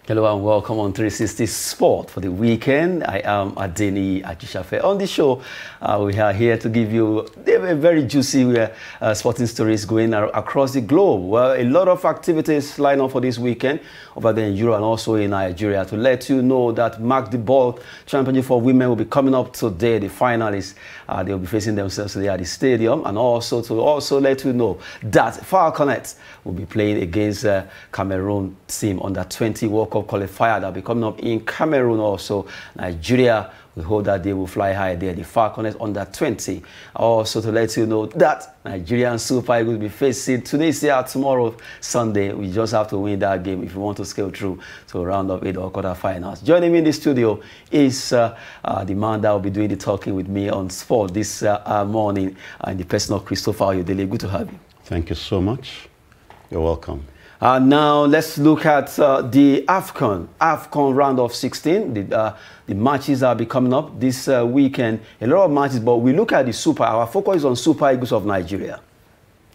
Hello and welcome on 360 Sport for the weekend. I am Adeni Ajishafe. On the show, we are here to give you a very juicy sporting stories going across the globe. Well, a lot of activities lined up for this weekend over there in Europe and also in Nigeria. To let you know that Mark the Ball Championship for Women will be coming up today. The finalists, they will be facing themselves today at the stadium. And also to let you know that Falconet will be playing against Cameroon team under 20 World Cup qualifier that will be coming up in Cameroon also. Nigeria, we hope that they will fly high there. The Falconets under 20. Also to let you know that Nigerian Super Eagles will be facing Tunisia tomorrow, Sunday. We just have to win that game if we want to scale through to round of 8 or quarterfinals. Joining me in the studio is the man that will be doing the talking with me on sport this morning, in the person of Christopher Oyedele. Good to have you. Thank you so much. You're welcome. Now let's look at the AFCON round of 16. The matches are be coming up this weekend. A lot of matches, but we look at the Super. Our focus is on Super Eagles of Nigeria.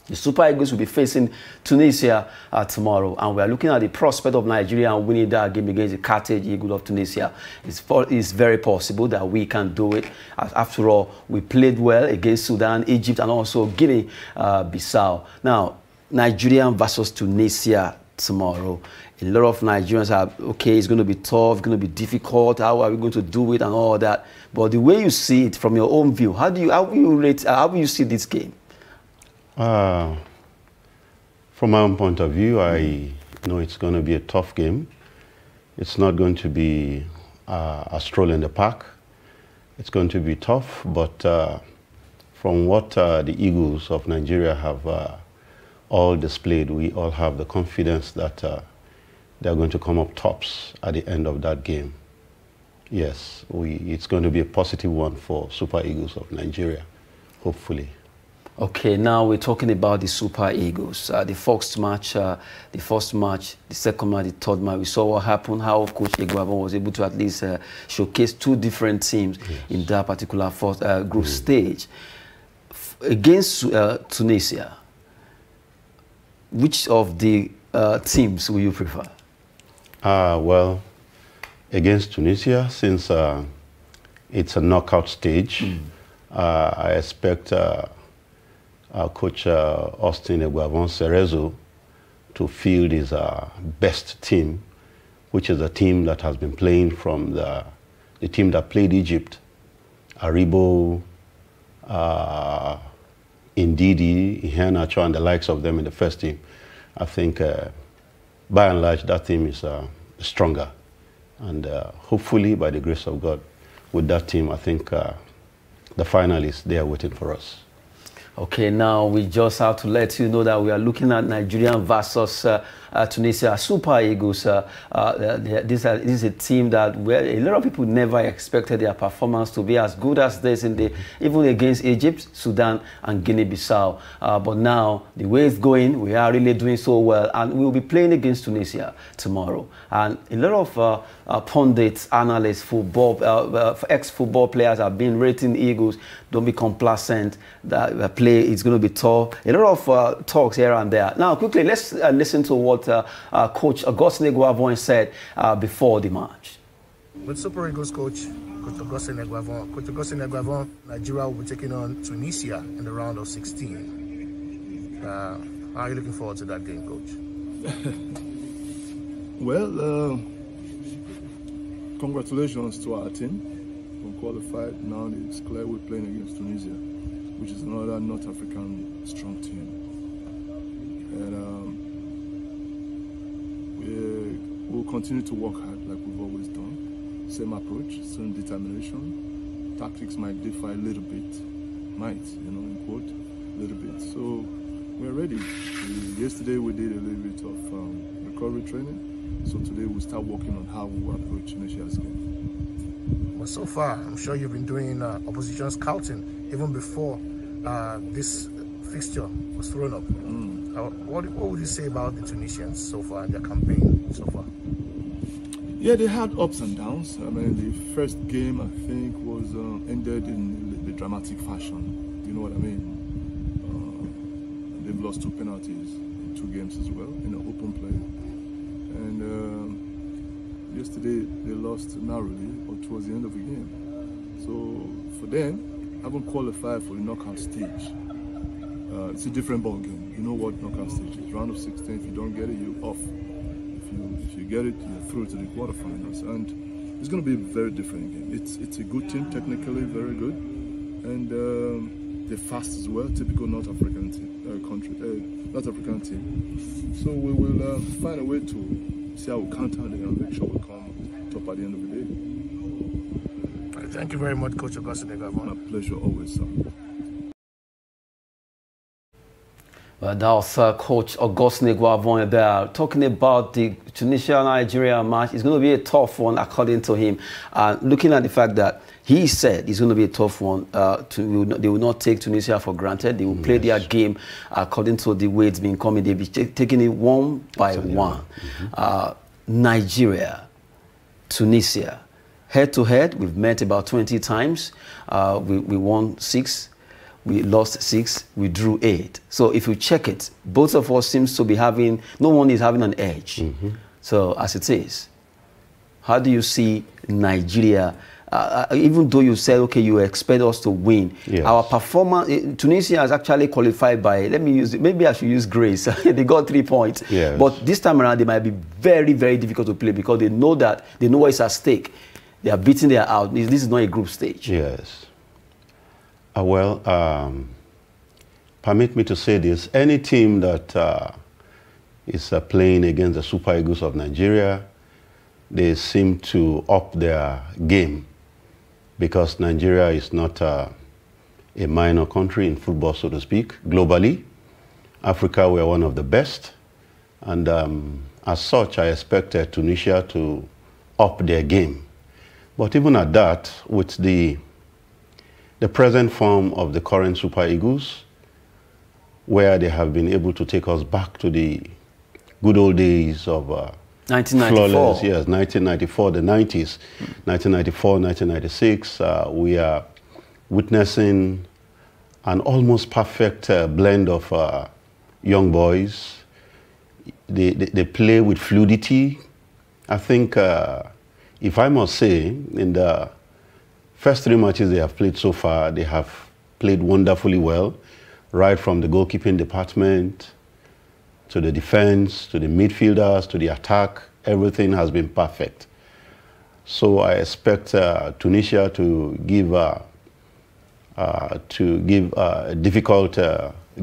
The Super Eagles will be facing Tunisia tomorrow, and we are looking at the prospect of Nigeria winning that game against the Carthage Eagles of Tunisia. It's very possible that we can do it. After all, we played well against Sudan, Egypt, and also Guinea-Bissau. Now, Nigeria versus Tunisia tomorrow. A lot of Nigerians are, okay, it's going to be tough, it's going to be difficult, how are we going to do it and all that. But the way you see it from your own view, how do you see this game? From my own point of view, I know it's going to be a tough game. It's not going to be a stroll in the park. It's going to be tough, but from what the Eagles of Nigeria have all displayed, we all have the confidence that they're going to come up tops at the end of that game. Yes, it's going to be a positive one for Super Eagles of Nigeria, hopefully. Okay, now we're talking about the Super Eagles. The first match, the second match, the third match. We saw what happened, how Coach Egwabon was able to at least showcase two different teams in that particular first group stage. Against Tunisia, which of the teams will you prefer? Well, against Tunisia, since it's a knockout stage, I expect Coach Austin Egwabon Cerezo to field his best team, which is a team that has been playing from the team that played Egypt, Aribo, Ndidi, Iheanacho, and the likes of them in the first team. I think, by and large, that team is stronger. And hopefully, by the grace of God, with that team, I think the finalists, they are waiting for us. Okay, now we just have to let you know that we are looking at Nigeria versus Tunisia Super Eagles. This is a team that a lot of people never expected their performance to be as good as this even against Egypt, Sudan, and Guinea-Bissau. But now the way it's going, we are really doing so well, and we will be playing against Tunisia tomorrow. And a lot of pundits, analysts, ex-football players have been rating Eagles. Don't be complacent. That play is going to be tough. A lot of talks here and there. Now, quickly, let's listen to what Coach Augustin Egwabon said before the match. With Super Eagles coach Augustin Egwabon, Nigeria will be taking on Tunisia in the round of 16. How are you looking forward to that game, Coach? Well, congratulations to our team. We qualified. Now it's clear we're playing against Tunisia, which is another North African strong team. And we'll continue to work hard like we've always done. Same approach, same determination. Tactics might differ a little bit, in quote, a little bit. So we're ready. Yesterday we did a little bit of recovery training. So today we'll start working on how we will approach Tunisia's game. Well, so far, I'm sure you've been doing opposition scouting even before this fixture was thrown up. What would you say about the Tunisians so far, their campaign so far? Yeah, they had ups and downs. I mean, the first game, I think, was ended in the dramatic fashion. You know what I mean? They've lost 2 penalties in 2 games as well, in an open play. And Yesterday, they lost narrowly or towards the end of the game. So for them, having qualified for the knockout stage, it's a different ball game. You know what knockout stage is. Round of 16, if you don't get it, you're off. If you get it, you're through to the quarterfinals. And it's going to be a very different game. It's a good team, technically very good. And they're fast as well, typical North African team, North African team. So we will find a way to see how we counter them and make sure we come top at the end of the day. Thank you very much, Coach Augustine Egwavon. My pleasure always, sir. Well, that was Coach Augustine Egwavon there talking about the Tunisia-Nigeria match. It's going to be a tough one, according to him. Looking at the fact that he said it's going to be a tough one. They will not take Tunisia for granted. They will play their game according to the way it's been coming. They'll be taking it one by one. Nigeria, Tunisia, head-to-head, we've met about 20 times. We won 6. We lost 6, we drew 8. So if you check it, both of us seems to be having, no one is having an edge. So as it is, how do you see Nigeria, even though you said, okay, you expect us to win, our performance, Tunisia has actually qualified by, let me use it, maybe I should use grace. They got 3 points. But this time around, they might be very, very difficult to play because they know what is at stake. They are beating their out. This is not a group stage. Yes. Permit me to say this. Any team that is playing against the Super Eagles of Nigeria, they seem to up their game because Nigeria is not a minor country in football, so to speak. Globally, Africa, we are one of the best. And as such, I expected Tunisia to up their game. But even at that, with the present form of the current Super Eagles, where they have been able to take us back to the good old days of 1994. Flawless, yes, 1994, the 90s, 1994, 1996, we are witnessing an almost perfect blend of young boys. They play with fluidity. I think, if I must say, in the first 3 matches they have played so far, they have played wonderfully well, right from the goalkeeping department to the defense, to the midfielders, to the attack. Everything has been perfect. So I expect Tunisia to give a difficult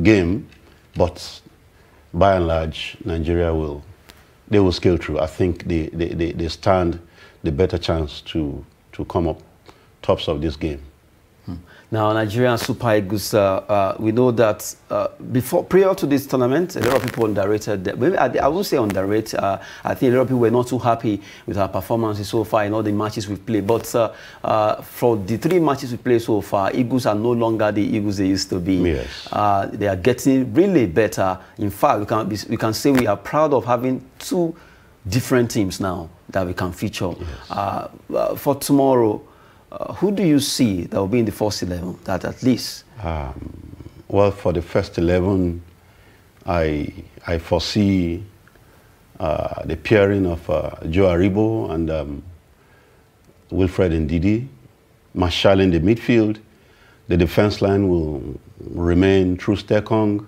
game, but by and large, Nigeria will scale through. I think they stand the better chance to come up tops of this game. Now, Nigerian Super Eagles, we know that prior to this tournament, a lot of people underrated them. Maybe I won't say underrated. I think a lot of people were not too happy with our performances so far in all the matches we've played. But for the 3 matches we played so far, Eagles are no longer the Eagles they used to be. Yes. They are getting really better. In fact, we can say we are proud of having 2 different teams now that we can feature. Yes. For tomorrow, who do you see that will be in the first 11, that at least? Well, for the first 11, I foresee the pairing of Joe Aribo and Wilfred Ndidi, marshalling the midfield. The defense line will remain True Stekong,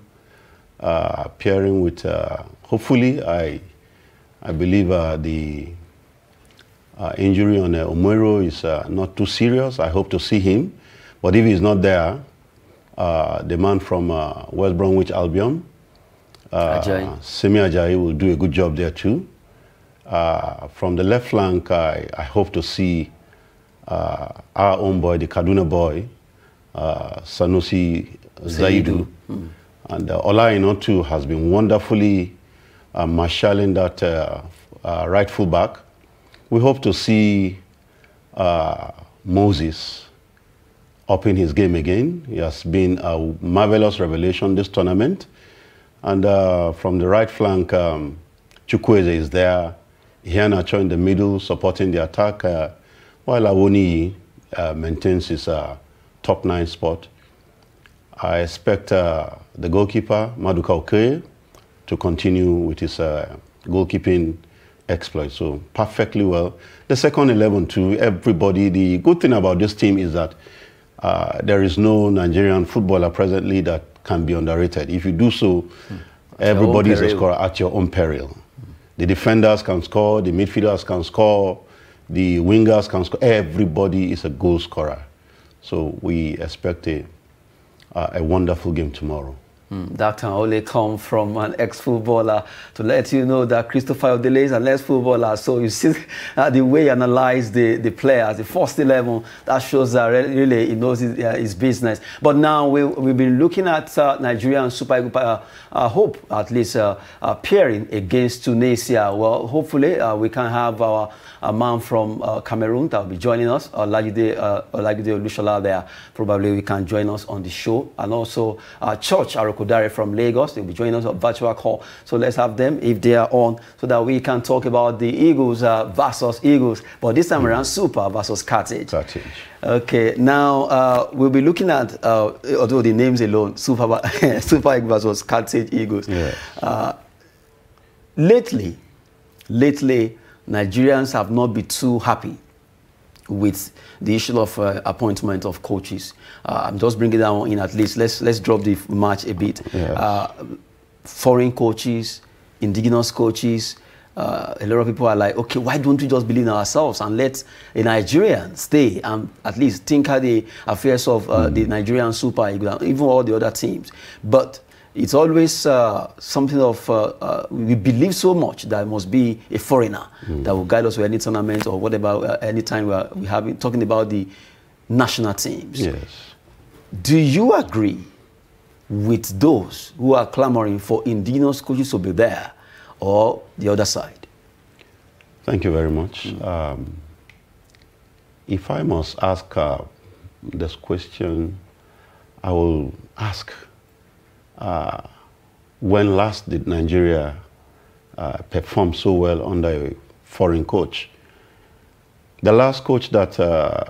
pairing with, hopefully, I believe the injury on Omero is not too serious. I hope to see him. But if he's not there, the man from West Bromwich Albion, Semi Ajayi, will do a good job there too. From the left flank, I hope to see our own boy, the Kaduna boy, Sanusi Zaidu. And Ola Inotu has been wonderfully marshalling that right full back. We hope to see Moses upping his game again. He has been a marvelous revelation this tournament. And from the right flank, Chukwueze is there. Iheanacho in the middle, supporting the attack, while Awoniyi maintains his top 9 spot. I expect the goalkeeper, Maduka Okoye, to continue with his goalkeeping exploit. So perfectly well. The second 11 too, everybody, the good thing about this team is that there is no Nigerian footballer presently that can be underrated. If you do so, everybody is a scorer at your own peril. The defenders can score, the midfielders can score, the wingers can score. Everybody is a goal scorer. So we expect a wonderful game tomorrow. That can only come from an ex-footballer to let you know that Christopher Odele is an ex-footballer. So you see the way he analyzed the players, the first 11, that shows that really he knows his business. But now we've been looking at Nigerian Super Eagles, hope at least appearing against Tunisia. Well, hopefully we can have a man from Cameroon that will be joining us, Olajide Olushola there. Probably we can join us on the show. And also Church Arokodare from Lagos. They'll be joining us on virtual call. So let's have them if they are on so that we can talk about the Eagles versus Eagles. But this time around, Super versus Carthage. Carthage. Okay, now we'll be looking at, although the names alone, Super Eagles versus Carthage Eagles. Yeah. Lately, Nigerians have not been too happy with the issue of appointment of coaches. I'm just bringing that one in at least. Let's drop the match a bit. Yes. Foreign coaches, indigenous coaches. A lot of people are like, okay, why don't we just believe in ourselves and let a Nigerian stay and at least think of the affairs of the Nigerian Super Eagles, even all the other teams. But it's always something of, we believe so much that it must be a foreigner that will guide us to any tournament or whatever, anytime we have been talking about the national teams. Yes. Do you agree with those who are clamoring for indigenous coaches to be there or the other side? Thank you very much. If I must ask this question, I will ask, when last did Nigeria perform so well under a foreign coach? The last coach that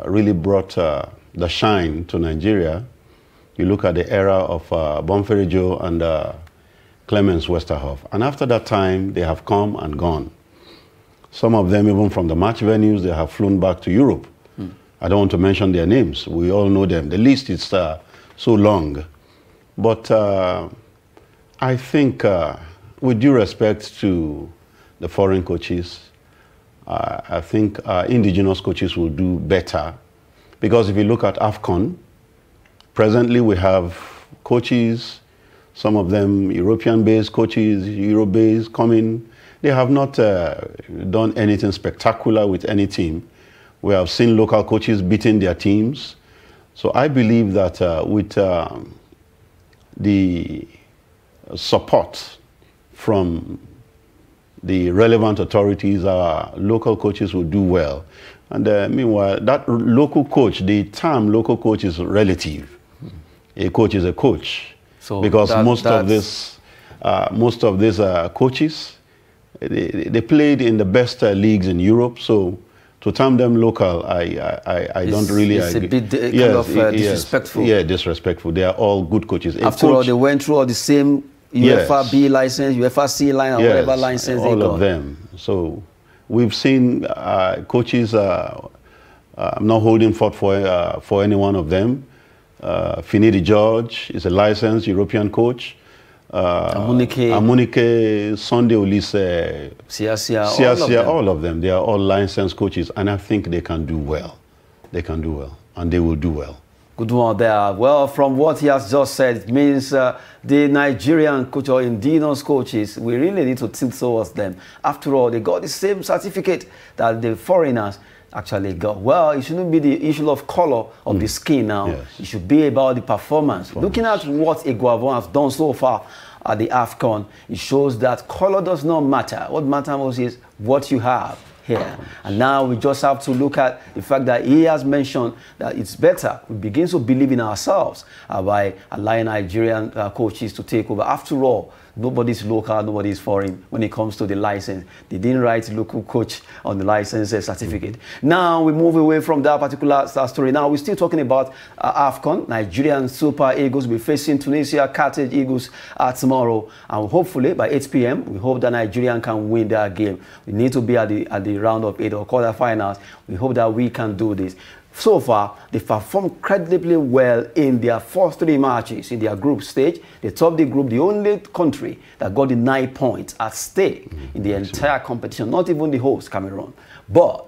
really brought the shine to Nigeria, you look at the era of Bonferejo and Clemens Westerhoff. And after that time, they have come and gone. Some of them, even from the match venues, they have flown back to Europe. I don't want to mention their names. We all know them. The list is so long. But I think, with due respect to the foreign coaches, I think indigenous coaches will do better. Because if you look at AFCON, presently we have coaches, some of them European-based coaches, Euro-based coming. They have not done anything spectacular with any team. We have seen local coaches beating their teams. So I believe that with the support from the relevant authorities, our local coaches will do well. And meanwhile, that local coach, the term local coach is relative. A coach is a coach. So because most of these coaches, they played in the best leagues in Europe. So to term them local, I don't really agree. It's a bit kind of disrespectful. Yeah, disrespectful. They are all good coaches. After all, they went through all the same UEFA B license, UEFA C line, or whatever license they got. All of them. So we've seen coaches. I'm not holding forth for any one of them. Finidi George is a licensed European coach. Amunike, Sunday Olise, Siasia, all of them. They are all licensed coaches, and I think they can do well. They can do well, and they will do well. Good one there. Well, from what he has just said, it means the Nigerian coach or indigenous coaches, we really need to tilt towards them. After all, they got the same certificate that the foreigners actually got. Well, it shouldn't be the issue of color of the skin now. Yes. It should be about the performance. Looking at what Eguavon has done so far at the AFCON, it shows that color does not matter. What matters most is what you have here. And now we just have to look at the fact that he has mentioned that it's better. We begin to believe in ourselves by allowing Nigerian coaches to take over. After all, Nobody's local, nobody's foreign when it comes to the license. They didn't write local coach on the license certificate. Now we move away from that particular story. Now we're still talking about AFCON. Nigerian Super Eagles will be facing Tunisia Carthage Eagles tomorrow, and hopefully by 8 p.m. we hope that Nigerian can win that game. We need to be at the round of 8 or quarterfinals. We hope that we can do this. So far, they performed credibly well in their first 3 matches in their group stage. They topped the group, the only country that got the 9 points at stake in the entire competition, not even the host, Cameroon. But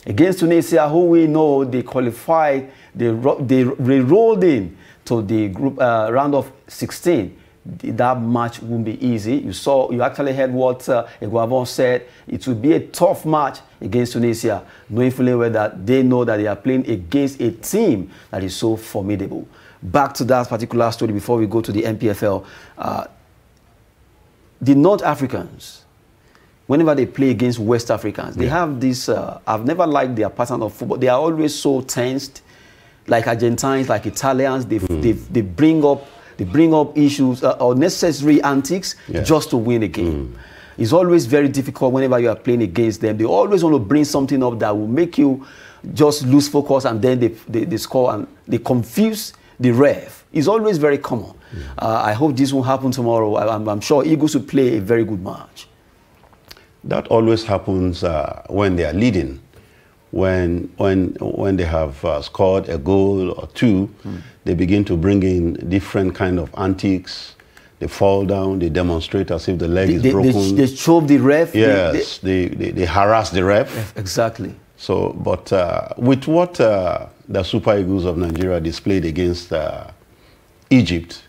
against Tunisia, who we know they qualified, they rolled in to the group round of 16. That match won't be easy. You actually heard what Eguavon said. It will be a tough match against Tunisia, knowing fully well that they know that they are playing against a team that is so formidable. Back to that particular story before we go to the MPFL. The North Africans, whenever they play against West Africans, they have this, I've never liked their pattern of football. They are always so tensed, like Argentines, like Italians. They bring up issues or necessary antics just to win a game. It's always very difficult whenever you are playing against them. They always want to bring something up that will make you just lose focus, and then they score and they confuse the ref. It's always very common. I hope this won't happen tomorrow. I'm sure Eagles will play a very good match. That always happens when they are leading. When they have scored a goal or two, they begin to bring in different kind of antics. They fall down, they demonstrate as if the leg is broken. They shove the ref. Yes, they harass the ref. Exactly. So, but with what the Super Eagles of Nigeria displayed against Egypt,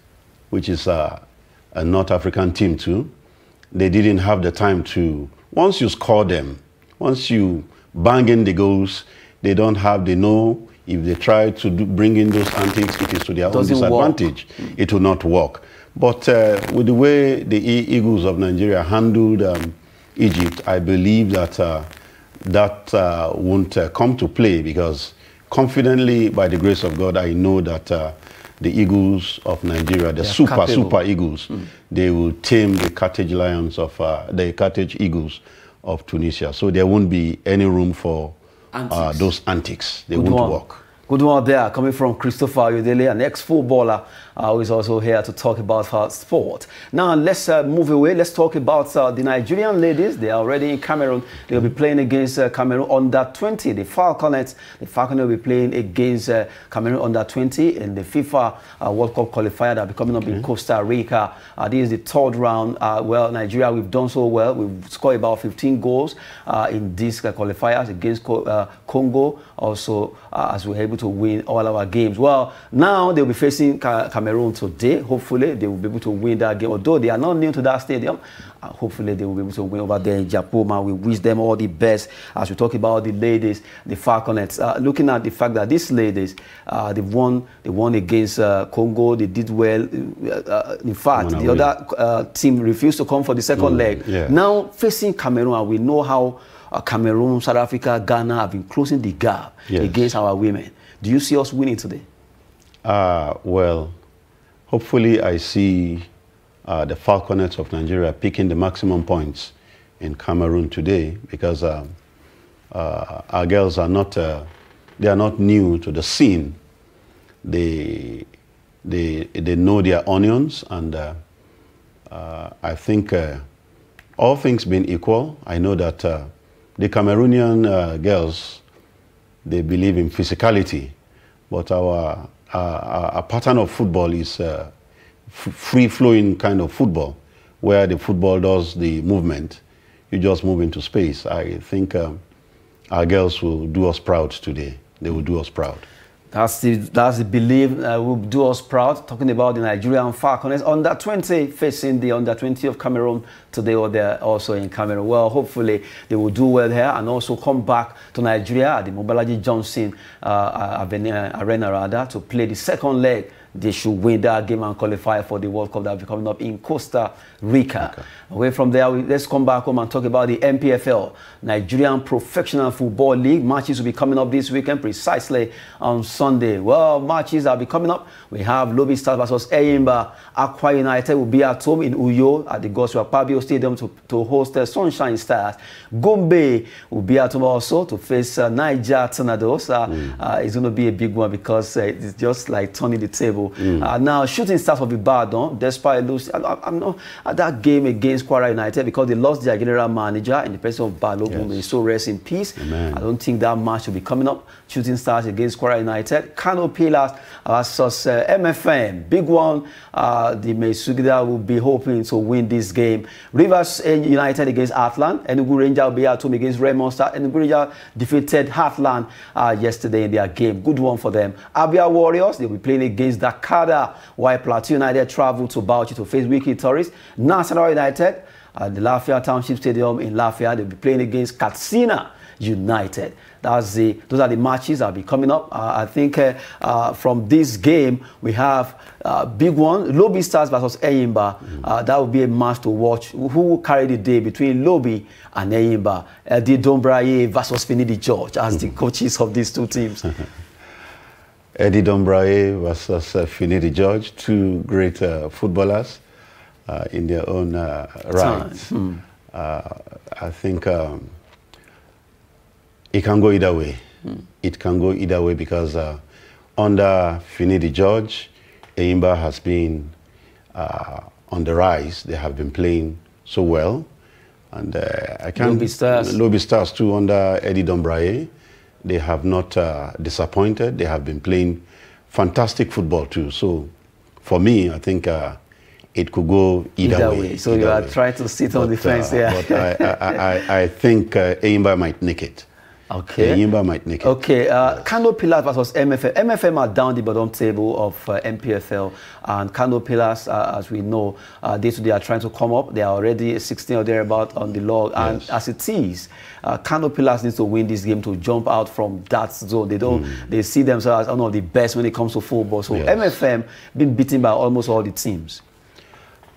which is a North African team too, they didn't have the time to, once you score them, once you bang in the goals, they know if they try to bring in those antics, it is to their own disadvantage. It will not work. But with the way the Eagles of Nigeria handled Egypt, I believe that that won't come to play, because confidently, by the grace of God, I know that the Eagles of Nigeria, the super Eagles, they will tame the Carthage Lions of the Carthage Eagles of Tunisia. So there won't be any room for those antics. They won't work. Good one there, coming from Christopher Ayodele, an ex-footballer who is also here to talk about her sport. Now let's move away. Let's talk about the Nigerian ladies. They are already in Cameroon. They'll be playing against Cameroon under 20. The Falconets will be playing against Cameroon under 20 in the FIFA World Cup qualifier that will be coming up in Costa Rica. This is the 3rd round. Well, Nigeria, we've done so well. We've scored about 15 goals in these qualifiers against Congo. Also, as we're able to win all our games. Well, now they'll be facing Cameroon today. Hopefully, they will be able to win that game. Although they are not new to that stadium, hopefully they will be able to win over there in Japoma. We wish them all the best. As we talk about the ladies, the Falconets, looking at the fact that these ladies, they won against Congo. They did well. In fact, the other team refused to come for the second leg. Now facing Cameroon, and we know how Cameroon, South Africa, Ghana have been closing the gap against our women. Do you see us winning today? Well, hopefully I see the Falconets of Nigeria picking the maximum points in Cameroon today, because our girls are not, they are not new to the scene. They know their onions, and I think all things being equal, I know that the Cameroonian girls, they believe in physicality, but our pattern of football is free-flowing kind of football, where the football does the movement. You just move into space. I think our girls will do us proud today. They will do us proud. That's the belief will do us proud. Talking about the Nigerian Falcons under 20 facing the under 20 of Cameroon today, or they're also in Cameroon. Well, hopefully they will do well here and also come back to Nigeria at the Mobolaji Johnson Arena to play the second leg they should win that game and qualify for the World Cup that will be coming up in Costa Rica. Okay. Away from there, let's come back home and talk about the MPFL, Nigerian Professional Football League. Matches will be coming up this weekend, precisely on Sunday. Well, matches that will be coming up. We have Lobby Stars versus Eyimba. Akwa United will be at home in Uyo at the Gosua Pabio Stadium to host the Sunshine Stars. Gombe will be at home also to face Niger Tornadoes. It's going to be a big one because it's just like turning the table. Now, Shooting Stars of Ibadan, despite losing, I'm not at that game against Kwara United because they lost their general manager in the person of Balogun. May so rest in peace. Amen. I don't think that match will be coming up. Shooting Stars against Kwara United. Kano Pillars versus MFM. Big one. The Mesugida will be hoping to win this game. Rivers United against Heartland. Enugu Rangers will be at home against Raymond Stars. Enugu Rangers defeated Heartland yesterday in their game. Good one for them. Abia Warriors, they'll be playing against Dakada, while Plateau United travel to Bauchi to face Wiki Tourists. Nasarawa United at the Lafayette Township Stadium in Lafayette, they'll be playing against Katsina United. Those are the matches that will be coming up. I think from this game, we have big one, Lobby Stars versus Eyimba. That will be a match to watch. Who will carry the day between Lobby and Eyimba? Eddie Dombraye versus Finidi George as the coaches of these two teams. Eddie Dombraye versus Finidi George, two great footballers in their own rights. I think it can go either way. It can go either way because under Finidi George, Eyimba has been on the rise. They have been playing so well. And I can't... Lobby Stars too under Eddie Dombraye. They have not disappointed. They have been playing fantastic football too. So for me, I think it could go either way. So you are trying to sit on the fence there. But I think Eyimba might nick it. Okay. Eyimba might nick it. Okay. Kano Pillars versus MFM. MFM are down the bottom table of MPFL, and Kano Pillars, as we know, they are trying to come up. They are already 16 or thereabout on the log, and as it is, Kano Pillars needs to win this game to jump out from that zone. They don't. They see themselves as one of the best when it comes to football. So MFM been beaten by almost all the teams.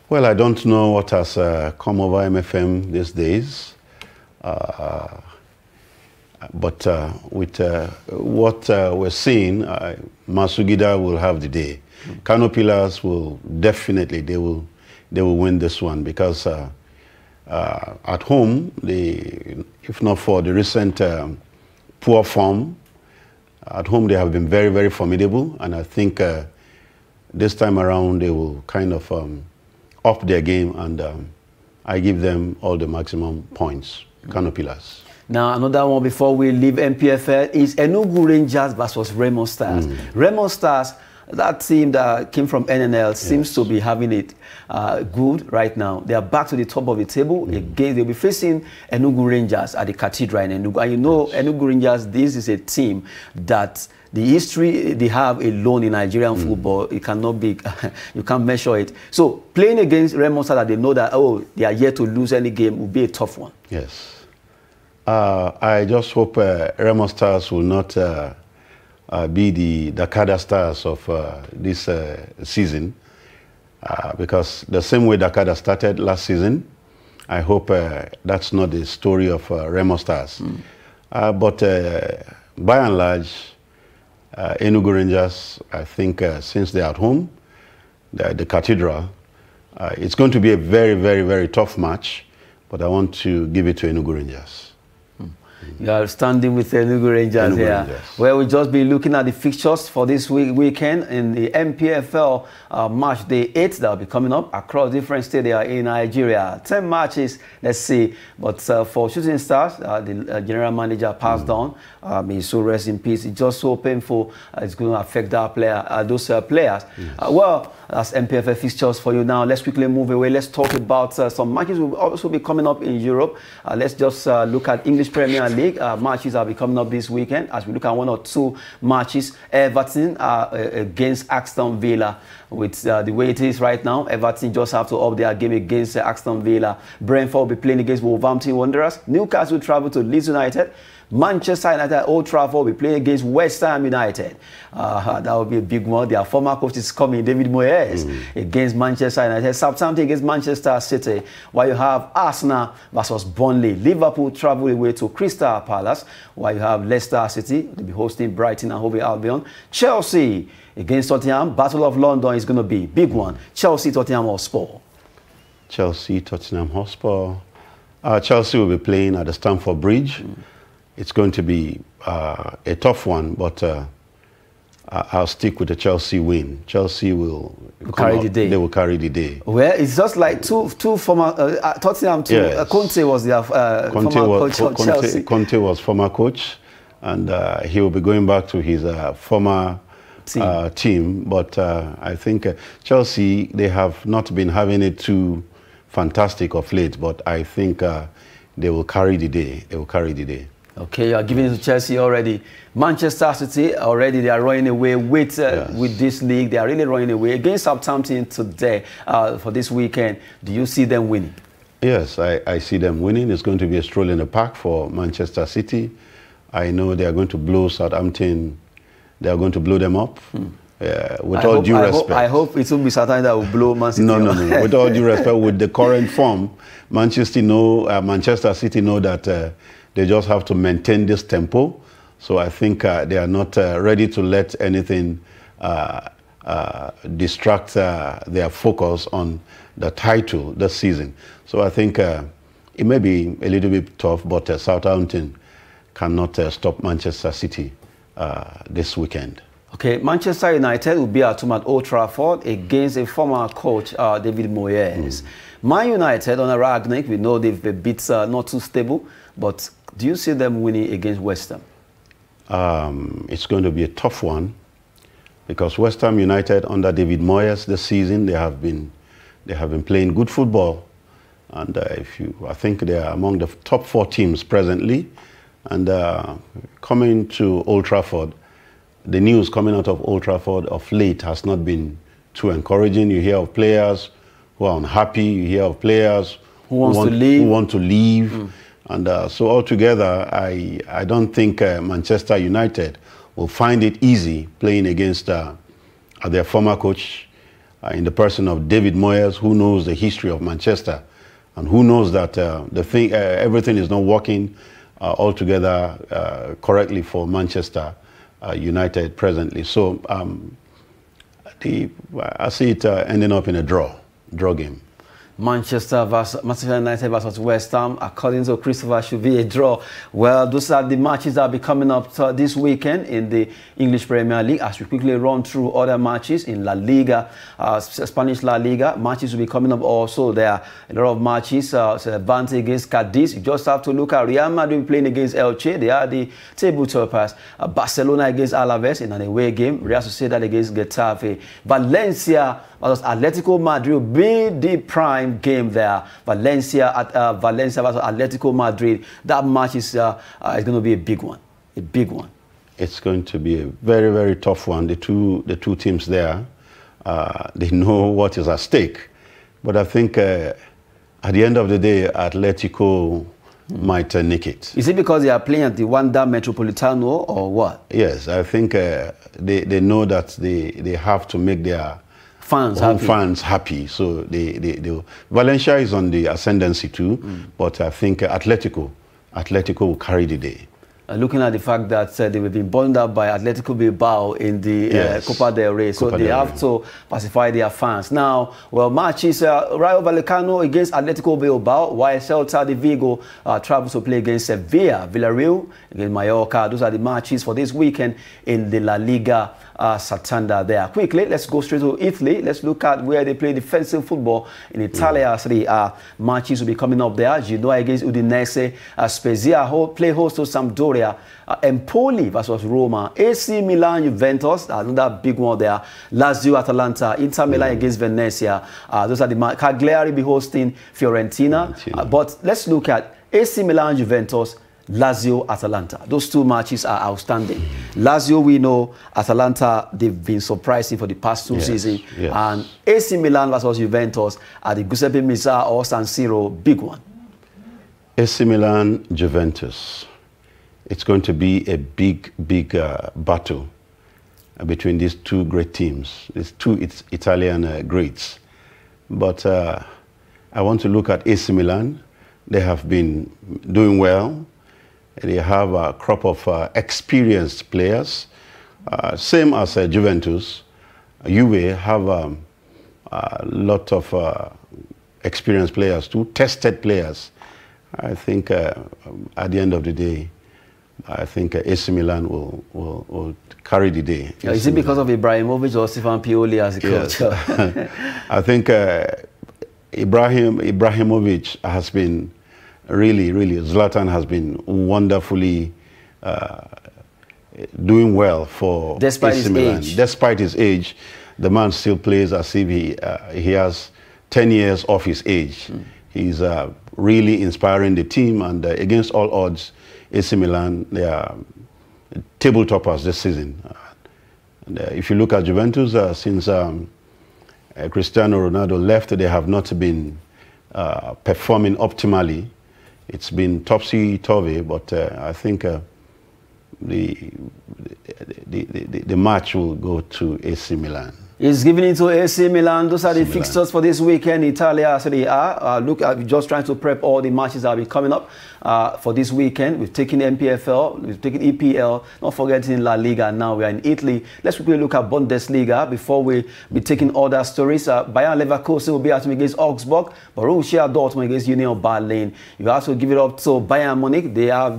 Well, I don't know what has come over MFM these days. But with what we're seeing, Masugida will have the day. Kano Pillars will definitely, they will win this one because at home, if not for the recent poor form, at home they have been very, very formidable, and I think this time around they will kind of up their game, and I give them all the maximum points. Kano Pillars. Now, another one before we leave MPFL is Enugu Rangers versus Raymond Stars. Raymond Stars, that team that came from NNL, seems to be having it good right now. They are back to the top of the table. Again, they'll be facing Enugu Rangers at the Cathedral in Enugu. And you know, Enugu Rangers, this is a team that the history they have alone in Nigerian football, it cannot be, you can't measure it. So playing against Raymond Stars, that they know that, oh, they are yet to lose any game, will be a tough one. Yes. I just hope Raymond Stars will not be the Dakada Stars of this season, because the same way Dakada started last season, I hope that's not the story of Raymond Stars. But by and large, Enugu Rangers, I think since they're at home, the Cathedral, it's going to be a very, very, very tough match, but I want to give it to Enugu Rangers. You are standing with Enugu Rangers here. Well, we'll just be looking at the fixtures for this weekend in the MPFL March Day 8 that will be coming up across different stadiums in Nigeria. 10 matches, let's see. But for Shooting Stars, the general manager passed on. May so rest in peace. It's just so painful. It's going to affect that player, those players. Well, that's MPFL fixtures for you now. Let's quickly move away. Let's talk about some matches will also be coming up in Europe. Let's just look at English Premier League. Matches are coming up this weekend. As we look at one or two matches, Everton against Aston Villa. With the way it is right now, Everton just have to up their game against Aston Villa. Brentford will be playing against Wolverhampton Wanderers. Newcastle will travel to Leeds United. Manchester United at Old Trafford will be playing against West Ham United. That will be a big one. Their former coach is coming, David Moyes, against Manchester United. Southampton against Manchester City. While you have Arsenal versus Burnley. Liverpool travel away to Crystal Palace. While you have Leicester City, they'll be hosting Brighton and Hove Albion. Chelsea against Tottenham. Battle of London is going to be a big one. Chelsea, Tottenham Hotspur. Chelsea, Tottenham Hotspur. Chelsea will be playing at the Stamford Bridge. It's going to be a tough one, but I'll stick with the Chelsea win. Chelsea will carry the day. They will carry the day. Well, it's just like two former Tottenham. Yes. Conte was their former coach of Chelsea. Conte was former coach, and he will be going back to his former team. But I think Chelsea, they have not been having it too fantastic of late. But I think they will carry the day. They will carry the day. Okay, you are giving it to Chelsea already. Manchester City, already they are running away with this league. They are really running away against Southampton today for this weekend. Do you see them winning? Yes, I see them winning. It's going to be a stroll in the park for Manchester City. I know they are going to blow Southampton. They are going to blow them up. With all due respect. I hope it will be Southampton that will blow Man City. No. With all due respect, with the current form, Manchester City know that they just have to maintain this tempo. So I think they are not ready to let anything distract their focus on the title this season. So I think it may be a little bit tough, but Southampton cannot stop Manchester City this weekend. Okay, Manchester United will be at home at Old Trafford against a former coach, David Moyes. Man United on a Ragnick, we know they've been bit not too stable, but do you see them winning against West Ham? It's going to be a tough one because West Ham United under David Moyes this season, they have been playing good football, and I think they are among the top 4 teams presently. And coming to Old Trafford, the news coming out of Old Trafford of late has not been too encouraging. You hear of players who are unhappy. You hear of players who want to leave. And so altogether, I don't think Manchester United will find it easy playing against their former coach in the person of David Moyes, who knows the history of Manchester and who knows that everything is not working altogether correctly for Manchester United presently. So I see it ending up in a draw game. Manchester United versus West Ham, according to Christopher, should be a draw. Well, those are the matches that will be coming up this weekend in the English Premier League. As we quickly run through other matches in La Liga, Spanish La Liga, matches will be coming up also. There are a lot of matches. Levante against Cadiz. You just have to look at Real Madrid playing against Elche. They are the table toppers. Barcelona against Alaves in an away game. Real Sociedad against Getafe. Valencia versus Atletico Madrid will be the prime game there. Valencia versus Atletico Madrid. That match is going to be a big one. A big one. It's going to be a very, very tough one. The two teams there, they know what is at stake. But I think at the end of the day, Atletico might nick it. Is it because they are playing at the Wanda Metropolitano or what? Yes, I think they know that they have to make their fans happy. So Valencia is on the ascendancy too, but I think Atletico will carry the day. Looking at the fact that they will be burned out by Atletico Bilbao in the Copa del Rey, so they have to pacify their fans. Now, well, matches Rayo Vallecano against Atletico Bilbao, while Celta de Vigo travels to play against Sevilla, Villarreal against Mallorca. Those are the matches for this weekend in the La Liga Santander there. Quickly, let's go straight to Italy. Let's look at where they play defensive football in Italia. Serie A matches will be coming up there. Genoa against Udinese, Spezia play host to Sampdoria, Empoli versus Roma, AC Milan, Juventus, another big one there, Lazio, Atalanta, Inter Milan against Venezia. Those are the Cagliari be hosting Fiorentina. But let's look at AC Milan, Juventus, Lazio, Atalanta. Those two matches are outstanding. Lazio, we know. Atalanta, they've been surprising for the past two seasons. Yes. And AC Milan versus Juventus at the Giuseppe Meazza or San Siro, big one. AC Milan, Juventus. It's going to be a big battle between these two great teams, these two Italian greats. But I want to look at AC Milan. They have been doing well. They have a crop of experienced players, same as Juventus. Juve have a lot of experienced players too, tested players. I think at the end of the day, I think AC Milan will carry the day. Is it because of Ibrahimovic or Stefan Pioli as a coach? Yes. I think Ibrahimovic has been really, Zlatan has been wonderfully doing well for AC Milan. Despite his age, the man still plays as if he has 10 years off his age. He's really inspiring the team, and against all odds, AC Milan, they are table toppers this season. And if you look at Juventus, since Cristiano Ronaldo left, they have not been performing optimally. It's been topsy-turvy, but I think the match will go to AC Milan. He's giving it to AC Milan. Those are the fixtures for this weekend. Italia, so they are. Look, we're just trying to prep all the matches that will be coming up for this weekend. We've taken MPFL, we've taken EPL, not forgetting La Liga. Now we are in Italy. Let's quickly look at Bundesliga before we be taking other stories. Bayern Leverkusen will be at home against Augsburg, Borussia Dortmund against Union Berlin. You have to give it up to Bayern Munich. They are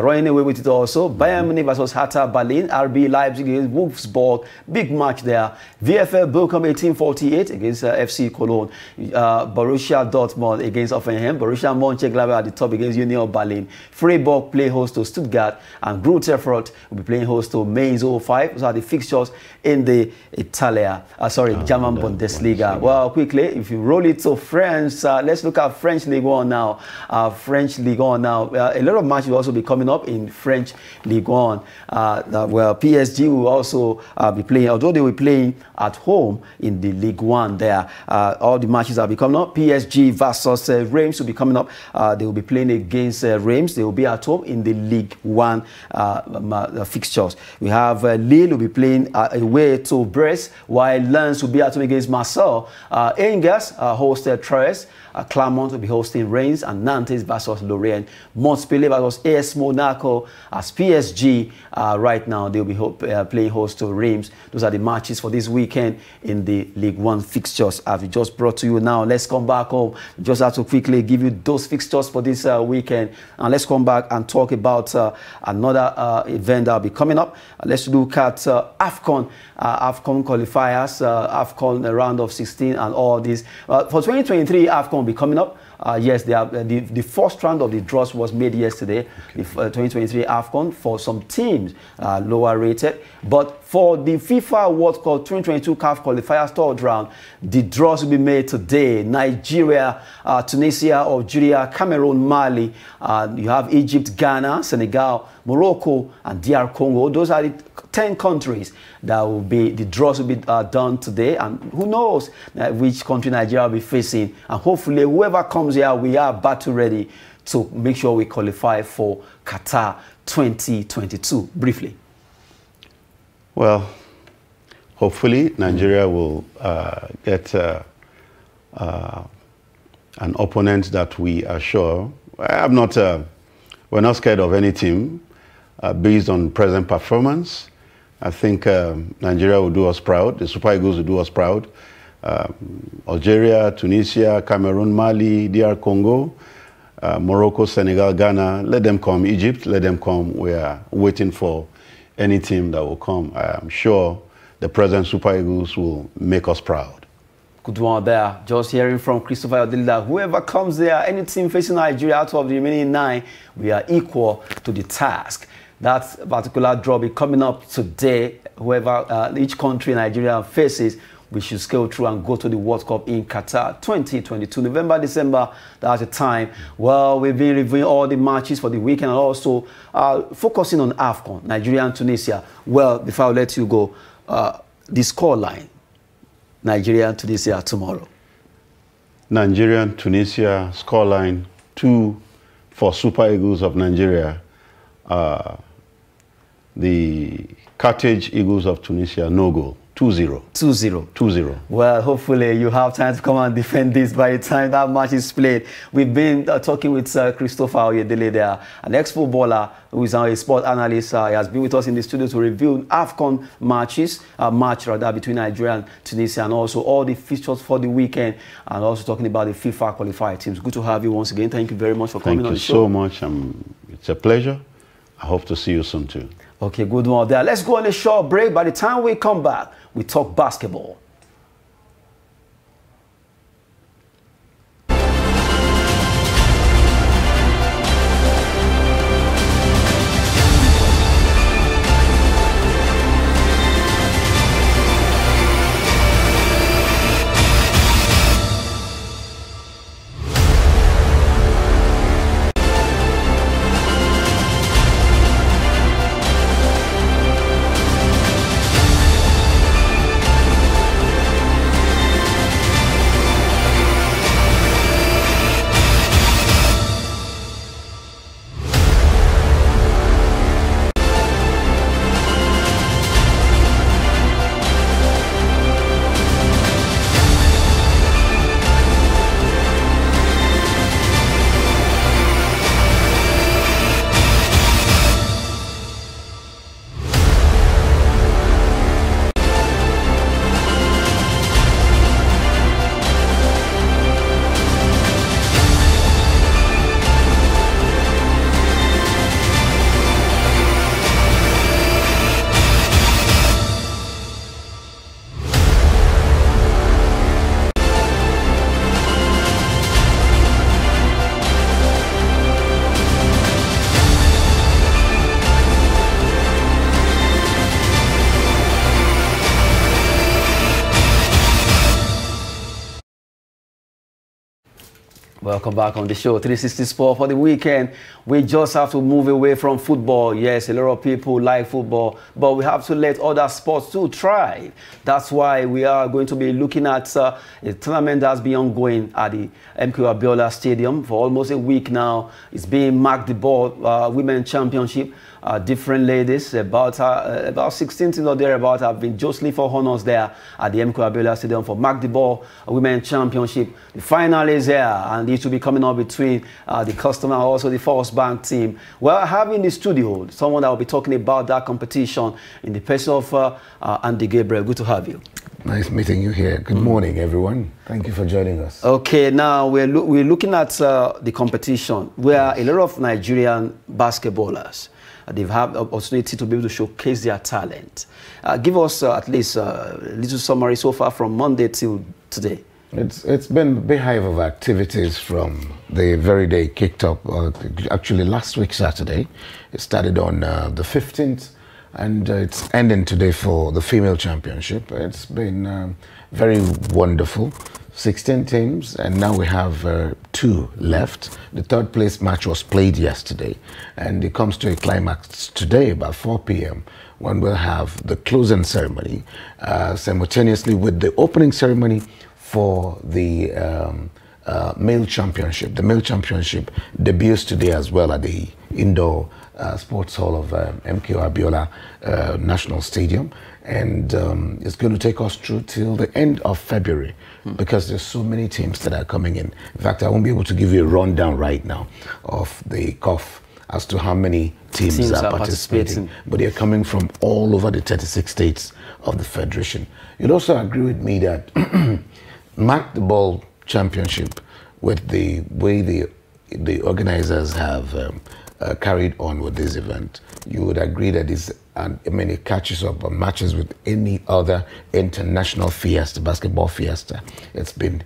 running away with it also. Bayern Munich versus Hertha Berlin, RB Leipzig against Wolfsburg. Big match there. VfL Bochum 1848 against FC Cologne. Borussia Dortmund against Hoffenheim. Borussia Mönchengladbach at the top against Union Berlin. Freiburg play host to Stuttgart, and Greuther Fürth will be playing host to Mainz 05. Those are the fixtures in the German Bundesliga. Well, quickly, if you roll it to France, let's look at French Ligue 1 now. A lot of matches will also be coming up in French Ligue 1. Well, PSG will also be playing, although they will be playing at home in the Ligue 1 there. All the matches are coming up. PSG versus Reims will be coming up. They will be playing against Reims. They will be at home in the Ligue 1 fixtures. We have Lille will be playing away to Brest, while Lens will be at home against Marseille. Angers hosted Troyes. Clermont will be hosting Reims, and Nantes versus Lorient. Montpellier versus AS Monaco. As PSG right now, they'll be playing host to Reims. Those are the matches for this weekend in the League 1 fixtures as we just brought to you now. Let's come back home. Just have to quickly give you those fixtures for this weekend, and let's come back and talk about another event that will be coming up. Let's look at AFCON. AFCON qualifiers, AFCON round of 16 and all this. For 2023, AFCON will be coming up. Yes, the first round of the draws was made yesterday, the 2023 AFCON, for some teams lower rated. But for the FIFA World Cup 2022 CAF qualifiers third round, the draws will be made today. Nigeria, Tunisia, Algeria, Cameroon, Mali. You have Egypt, Ghana, Senegal, Morocco, and DR Congo. Those are the 10 countries that will be, the draws will be done today, and who knows which country Nigeria will be facing. And hopefully whoever comes here, we are battle ready to make sure we qualify for Qatar 2022. Briefly. Well, hopefully Nigeria will get an opponent that we are sure. We're not scared of any team based on present performance. I think Nigeria will do us proud. The Super Eagles will do us proud. Algeria, Tunisia, Cameroon, Mali, DR Congo, Morocco, Senegal, Ghana, let them come. Egypt, let them come. We are waiting for any team that will come. I am sure the present Super Eagles will make us proud. Good one there. Just hearing from Christopher Odilda, whoever comes there, any team facing Nigeria out of the remaining 9, we are equal to the task. That particular draw will be coming up today. Whoever each country Nigeria faces, we should scale through and go to the World Cup in Qatar 2022. November, December, that's the time. Well, we've been reviewing all the matches for the weekend and also focusing on AFCON, Nigeria and Tunisia. Well, before I let you go, the scoreline, Nigeria and Tunisia tomorrow. Nigeria and Tunisia scoreline 2 for Super Eagles of Nigeria. The Carthage Eagles of Tunisia, no goal. 2-0. 2-0. 2-0. Well, hopefully you have time to come and defend this by the time that match is played. We've been talking with Christopher Oyedele there, an ex-footballer who is now a sport analyst. He has been with us in the studio to review AFCON match between Nigeria and Tunisia, and also all the fixtures for the weekend, and also talking about the FIFA qualified teams. Good to have you once again. Thank you very much for coming on the show. Thank you so much. It's a pleasure. I hope to see you soon too. Okay, good one there. Let's go on a short break. By the time we come back, we talk basketball. Welcome back on the show, 360 Sport for the weekend. We just have to move away from football. Yes, a lot of people like football, but we have to let other sports too thrive. That's why we are going to be looking at a tournament that's been ongoing at the MK Abiola Stadium for almost a week now. It's being marked the ball, Women's Championship. Different ladies, about 16 teams or thereabout, have been jostling for honors there at the MK Abiola Stadium for Mark the Ball Women's Championship. The final is here, and it will be coming up between the customer and also the First Bank team. Well, I have in the studio someone that will be talking about that competition in the person of Andy Gabriel. Good to have you. Nice meeting you here. Good morning, everyone. Thank you for joining us. Okay, now we're looking at the competition where a lot of Nigerian basketballers, they've had the opportunity to be able to showcase their talent. Give us at least a little summary so far from Monday till today. It's been a beehive of activities from the very day it kicked up. Actually, last week, Saturday. It started on the 15th, and it's ending today for the female championship. It's been very wonderful. 16 teams, and now we have 2 left. The third place match was played yesterday, and it comes to a climax today about 4 p.m. when we'll have the closing ceremony simultaneously with the opening ceremony for the male championship. The male championship debuts today as well at the indoor sports hall of MK Abiola National Stadium, and it's going to take us through till the end of February because there's so many teams that are coming in. In fact, I won't be able to give you a rundown right now of the COF as to how many teams are participating, but they're coming from all over the 36 states of the Federation. You'd also agree with me that Mark the Ball Championship, with the way the organizers have carried on with this event, you would agree that it catches up on matches with any other international fiesta, basketball fiesta. It's been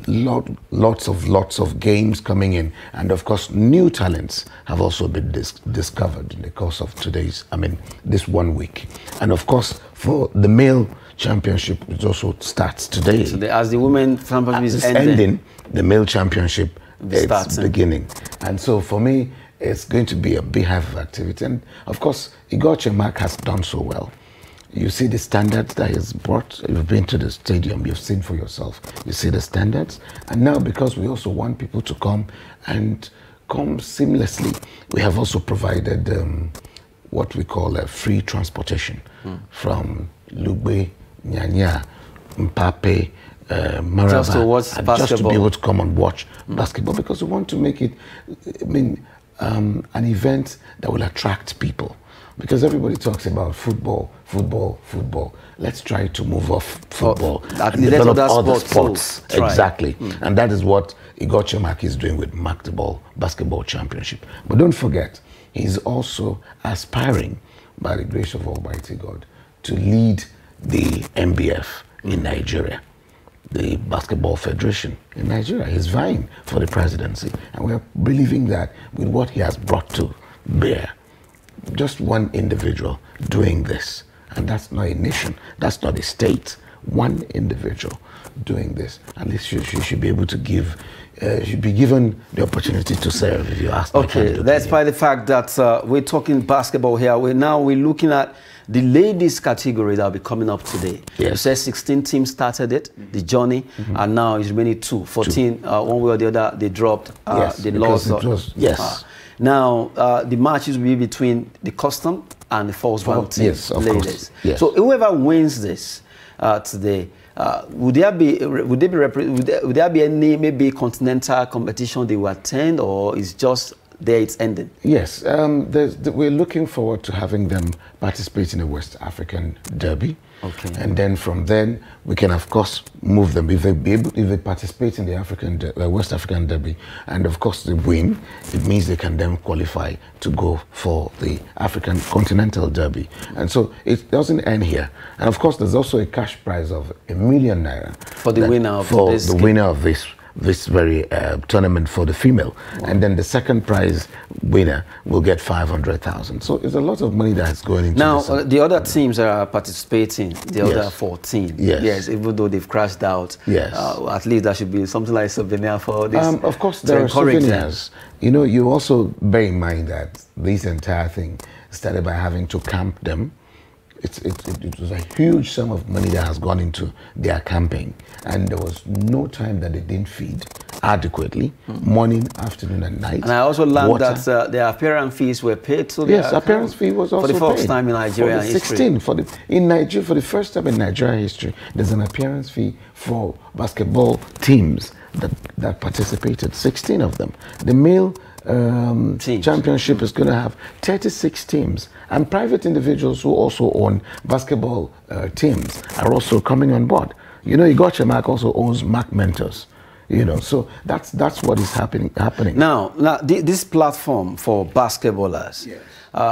lots of games coming in, and of course new talents have also been discovered in the course of this 1 week. And of course for the male championship, which also starts today. So as the women championship is ending, the male championship is beginning. And so for me, it's going to be a beehive of activity. And of course, Igor Chemak has done so well. You see the standards that he's brought. You've been to the stadium, you've seen for yourself. You see the standards. And now, because we also want people to come and come seamlessly, we have also provided what we call a free transportation from Lugbe, Nyanya, Mpape, Maraba, just to watch basketball. Just to be able to come and watch basketball, because we want to make it, an event that will attract people. Because everybody talks about football. Let's try to move off football and develop other sports. Exactly. And that is what Igor Chemak is doing with Magdeburg Basketball Championship. But don't forget, he's also aspiring, by the grace of Almighty God, to lead the MBF in Nigeria, the Basketball Federation in Nigeria. He's vying for the presidency. And we're believing that with what he has brought to bear, just one individual doing this, and that's not a nation, that's not a state, one individual doing this, at least you should be able to give, should be given the opportunity to serve, if you ask. Okay, despite the fact that we're talking basketball here, we're looking at the ladies category that will be coming up today. Yes. You said 16 teams started it, the journey, and now it's remaining 14, one way or the other, they dropped, they lost. Now, the matches will be between the custom and the first round team, ladies. Yes. So whoever wins this today, would there be any maybe continental competition they will attend, or is just there it's ending? Yes, we're looking forward to having them participate in the West African Derby. Okay. And then from then we can of course move them if they participate in the West African Derby, and of course they win. It means they can then qualify to go for the African Continental Derby, and so it doesn't end here. And of course there's also a cash prize of ₦1 million for the winner of this very tournament for the female. And then the second prize winner will get 500,000. So it's a lot of money that's going into this. Now, the other teams teams that are participating, the other 14, yes, even though they've crashed out, at least there should be something like souvenir for this. Of course, there are souvenirs. You know, you also bear in mind that this entire thing started by having to camp them. It was a huge sum of money that has gone into their camping, and there was no time that they didn't feed adequately, morning, afternoon, and night. And I also learned that their appearance fees were paid. So yes, appearance fee was also paid. For the first time in Nigeria history. In Nigeria, for the first time in Nigeria history, there's an appearance fee for basketball teams that participated, 16 of them. The male championship is going to have 36 teams, and private individuals who also own basketball teams are also coming on board. You know, Igor Chemak also owns Mac Mentors. You know, so that's what is happening. Now this platform for basketballers,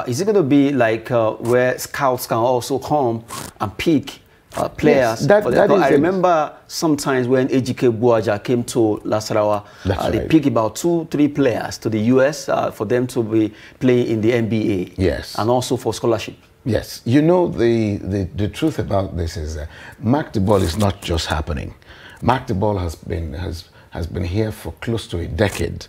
is it going to be like where scouts can also come and pick players? Yes, I remember sometimes when Ejike Buaja came to Lasarawa, they picked about 2-3 players to the US for them to be playing in the NBA. Yes. And also for scholarship. Yes. You know, the truth about this is that Magdeburg is not just happening. Magdeburg has been here for close to a decade,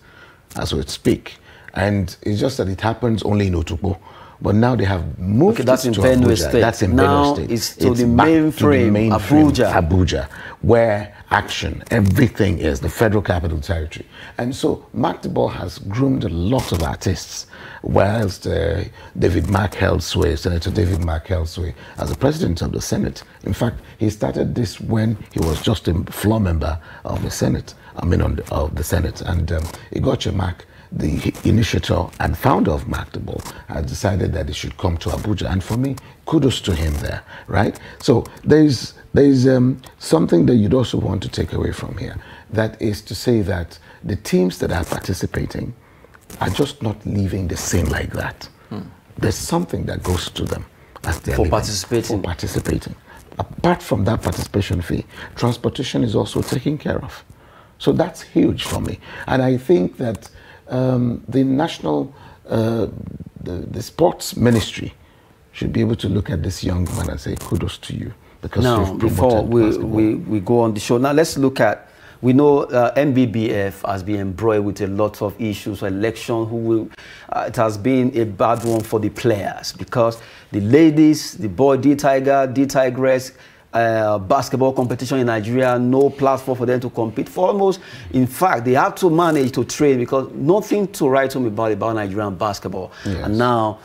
as we speak. And it's just that it happens only in Otukpo. But now they have moved that's in Benue State. That's in Benue State. It's to the mainframe, Abuja, where action, everything is, the Federal Capital Territory. And so Magdeburg has groomed a lot of artists, whilst David Mark held sway, Senator David Mark held sway as the president of the Senate. In fact, he started this when he was just a floor member of the Senate, of the Senate. And Igor Chemak, the initiator and founder of Magdeburg, has decided that it should come to Abuja. And for me, kudos to him there, right? So there's something that you'd also want to take away from here. That is to say that the teams that are participating are just not leaving the scene like that. There's something that goes to them as they're participating. Apart from that participation fee, transportation is also taken care of. So that's huge for me. And I think that the national, the sports ministry should be able to look at this young man and say, kudos to you. Because now, before we go on the show, now let's look at, we know MBBF has been embroiled with a lot of issues, election, it has been a bad one for the players because the ladies, the boy D-Tiger, D-Tigress, basketball competition in Nigeria, no platform for them to compete for almost. In fact, they have to manage to train because nothing to write home about Nigerian basketball. Yes. And now,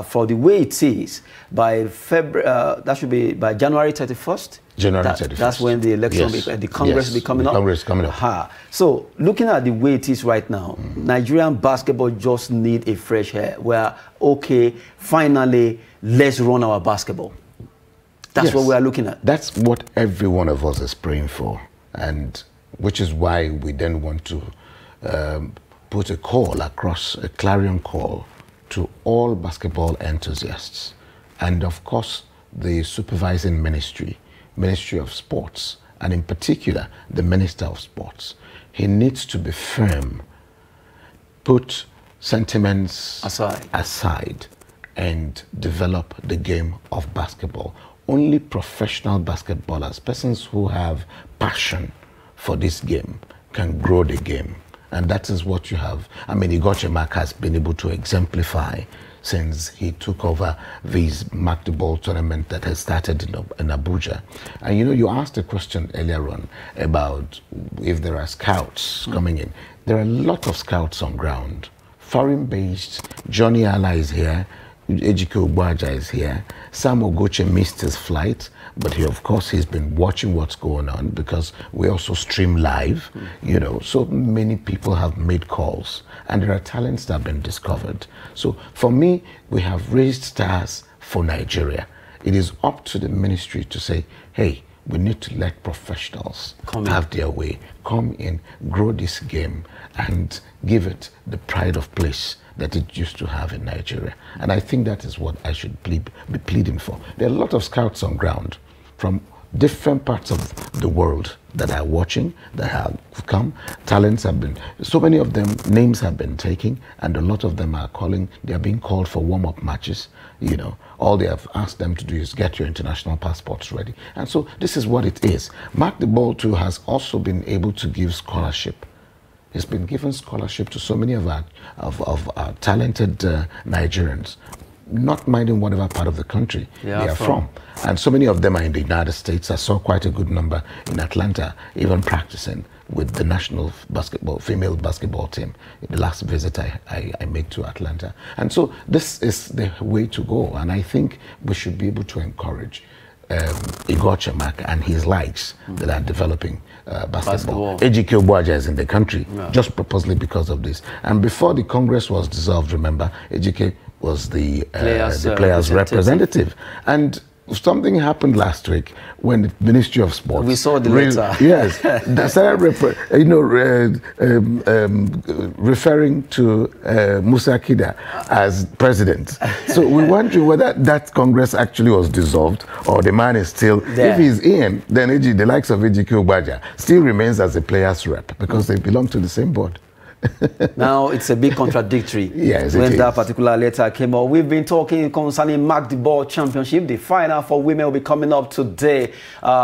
for the way it is, by February, that should be by January 31st. January 31st. That's when the election, the Congress will be coming up. Congress coming up. So, looking at the way it is right now, Nigerian basketball just need a fresh air. Where, okay, finally, let's run our basketball. That's what we are looking at. That's what every one of us is praying for, and which is why we then want to put a call across, a clarion call to all basketball enthusiasts, and of course the supervising ministry, Ministry of Sports, and in particular the Minister of Sports. He needs to be firm, put sentiments aside and develop the game of basketball. Only professional basketballers, persons who have passion for this game, can grow the game. And that is what you have. I mean, Igor Chemak has been able to exemplify since he took over this Mark the Ball tournament that has started in Abuja. And you know, you asked a question earlier on about if there are scouts coming in. There are a lot of scouts on ground. Foreign-based, Johnny Ala is here, Ejike Ogbaja is here. Sam Ogoche missed his flight, but of course he's been watching what's going on because we also stream live, you know. So many people have made calls and there are talents that have been discovered. So for me, we have raised stars for Nigeria. It is up to the ministry to say, hey, we need to let professionals have their way, come in, grow this game, and give it the pride of place that it used to have in Nigeria. And I think that is what I should be pleading for. There are a lot of scouts on ground from different parts of the world that are watching, that have come. Talents have been, so many of them, names have been taken, and a lot of them are calling, they are being called for warm-up matches. You know, all they have asked them to do is get your international passports ready. And so this is what it is. Mark the Ball too has also been able to give scholarship. He's been given scholarship to so many of our talented Nigerians, not minding whatever part of the country they are from. And so many of them are in the United States. I saw quite a good number in Atlanta, even practicing with the national female basketball team in the last visit I made to Atlanta. And so this is the way to go. And I think we should be able to encourage Igor Chemak and his likes that are developing basketball. Ejike Ogbaja is in the country just purposely because of this. And before the Congress was dissolved, remember, Ejike was the players' representative. And something happened last week when the Ministry of Sports... We saw the letter. Yes. They started referring to Musa Kida as president. So we're wondering whether that Congress actually was dissolved or the man is still... There. If he's in, then the likes of Ejike Ogbaja still remains as a players' rep because they belong to the same board. Now it's a bit contradictory. Yes, when that particular letter came out. We've been talking concerning Mark the Ball Championship. The final for women will be coming up today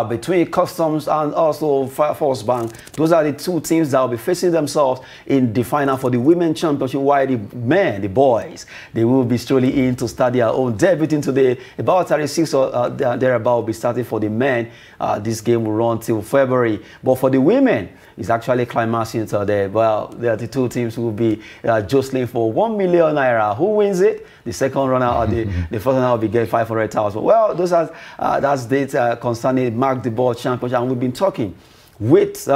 between Customs and also Fire Force Bank. Those are the two teams that will be facing themselves in the final for the Women Championship, while the men, the boys, they will be strolling in to start their own debuting today. About 36 or thereabout will be starting for the men. This game will run till February. But for the women, it's actually climaxing today. Well, the two teams will be jostling for 1 million naira. Who wins it? The second runner or the first runner will be getting 500,000. Well, those are that's data concerning Mark the Ball Championship, and we've been talking with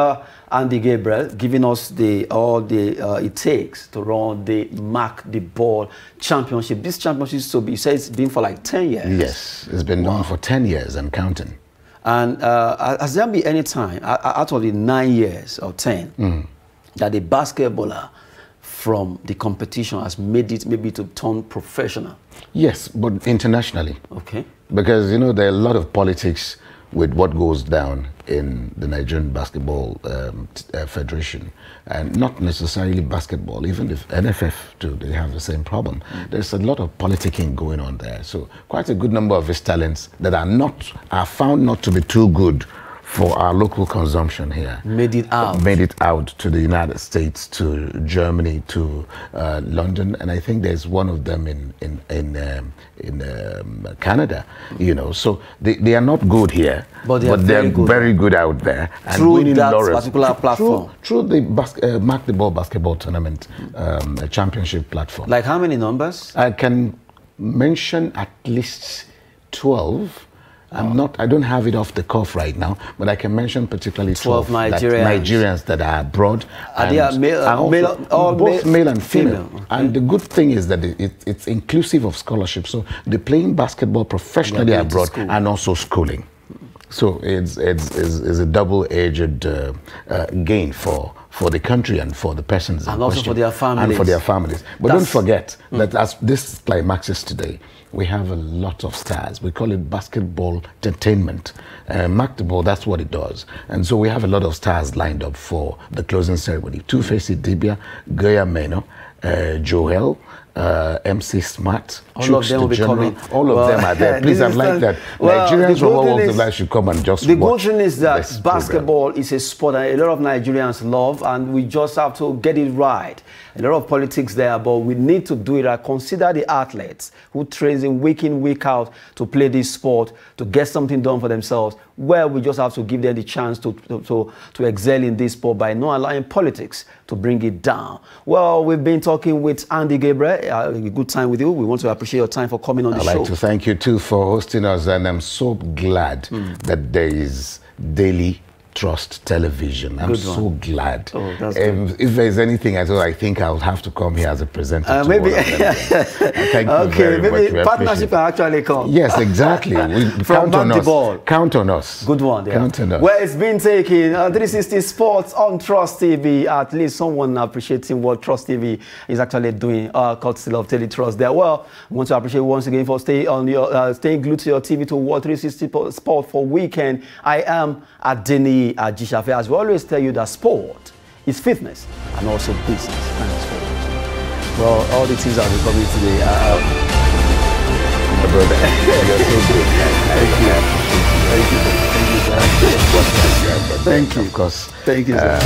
Andy Gabriel, giving us all it takes to run the Mark the Ball Championship. This championship, so you say it's been for like 10 years. Yes, it's been on for 10 years and counting. And has there been any time out of the 9 years or 10 that a basketballer from the competition has made it maybe to turn professional? Yes, but internationally. Okay. Because, you know, there are a lot of politics with what goes down in the Nigerian Basketball Federation, and not necessarily basketball, even the NFF too, they have the same problem. There's a lot of politicking going on there. So quite a good number of his talents that are found not to be too good for our local consumption here. Made it out to the United States, to Germany, to London, and I think there's one of them in Canada. You know, so they are not good here, but they're very good out there. And through that particular platform, through the Magdeburg basketball tournament championship platform. Like how many numbers? I can mention at least 12. I don't have it off the cuff right now, but I can mention particularly 12 Nigerians that are abroad. They are both male and female. Okay. And the good thing is that it's inclusive of scholarship. So they're playing basketball professionally abroad and also schooling. So it's a double-edged gain for the country and for the persons and also for their families. But don't forget that as this climaxes today, we have a lot of stars. We call it basketball entertainment. Magdeburg, that's what it does. And so we have a lot of stars lined up for the closing ceremony. Two-Face Idibia, Goya Meno, Joel, MC Smart, all of them will be coming. All of them are there. Please, I'd like that. Nigerians from all walks of life should come and just watch. The good thing is that basketball is a sport that a lot of Nigerians love, and we just have to get it right. A lot of politics there, but we need to do it right. Consider the athletes who train week in, week out to play this sport, to get something done for themselves, where we just have to give them the chance to excel in this sport by not allowing politics to bring it down. Well, we've been talking with Andy Gabriel. A good time with you. We want to appreciate your time for coming on the show. I'd like to thank you too for hosting us, and I'm so glad that there is Daily Trust Television. I'm so glad. Oh, that's good. If there's anything at all, I think I'll have to come here as a presenter. Maybe. Thank you very much. Maybe partnership can actually come. Yes, exactly. Count on us. Count on us. Good one. Yeah. Count on us. Well, it's been taken 360 Sports on Trust TV. At least someone appreciating what Trust TV is actually doing. Courtesy of Teletrust there. Well, I want to appreciate once again for staying glued to your TV to watch 360 Sport for weekend. I am Adeni Ajishafe. As we always tell you that sport is fitness and also business and sport. Well, all the things that we're coming today. My brother, you're so good. Thank you. Thank you. Of course. Thank you, sir.